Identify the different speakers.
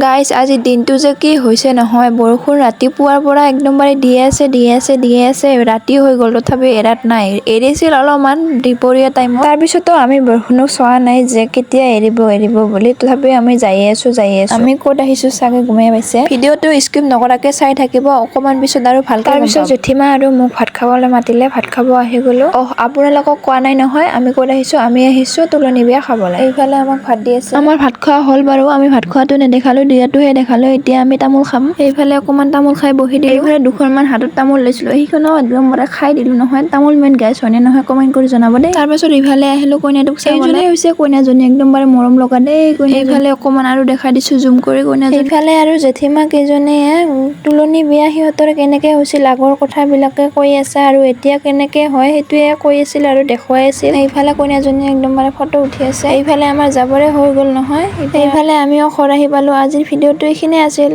Speaker 1: Guys আজি দিনটো যে কি হৈছে নহয়, বৰষুণ ৰাতিপুৱাৰ পৰা একদমবাৰে দিয়ে আছে ৰাতি হৈ গ'ল তথাপি এৰাত নাই। এৰিছিল অলপমান দুপৰীয়া টাইমত, তাৰপিছতো আমি বৰষুণক চোৱা নাই যে কেতিয়া এৰিব বুলি, তথাপি আমি যাই আছো। আমি ক'ত আহিছো চাগে গমেই পাইছে। ভিডিঅ'টো স্কিপ নকৰাকে চাই থাকিব, অকমান পিছত আৰু ভালকে গম পাব। তাৰপিছত জেঠীমা আৰু মোক ভাত খাবলৈ মাতিলে, ভাত খাব আহি গলো। আপোনালোকক কোৱা নাই নহয় আমি ক'ত আহিছো, আমি আহিছো তুলনি বিয়া খাবলৈ। এইফালে আমাক ভাত দি আছে। আমাৰ ভাত খোৱা হ'ল বাৰু, আমি ভাত খোৱাটো নেদেখালো, দিয়াটোহে দেখালো। এতিয়া আমি তামোল খাম। এইফালে অকমান তামোল খাই বহি দিলো। এইফালে দুখনমান হাতত তামোল লৈছিলো, সেইখনো একদম খাই দিলো নহয়। তামোল ইমান গেছ হয়নে নহয় কমেন্ট কৰি জনাব দেই। তাৰপাছত ইফালে আহিলো কইনাটোক চাবলৈ। এইজনী হৈছে কইনাজনী, একদম মৰম লগা দেই কইনা। এইফালে অকমান আৰু দেখাই দিছো জুম কৰি কইনাজনী। এইফালে আৰু জেঠীমা কেইজনীয়ে তুলনি বিয়া সিহঁতৰ কেনেকে হৈছিল আগৰ কথাবিলাকে কৈ আছে, আৰু এতিয়া কেনেকে হয় সেইটোয়ে কৈ আছিল আৰু দেখুৱাই আছিল। এইফালে কইনাজনীয়ে একদম ফটো উঠি আছে। এইফালে আমাৰ যাবৰে হৈ গ'ল নহয়। এইফালে আমিও খৰাহি পালো। আজিৰ ভিডিঅ'টো এইখিনিয়ে আছিল।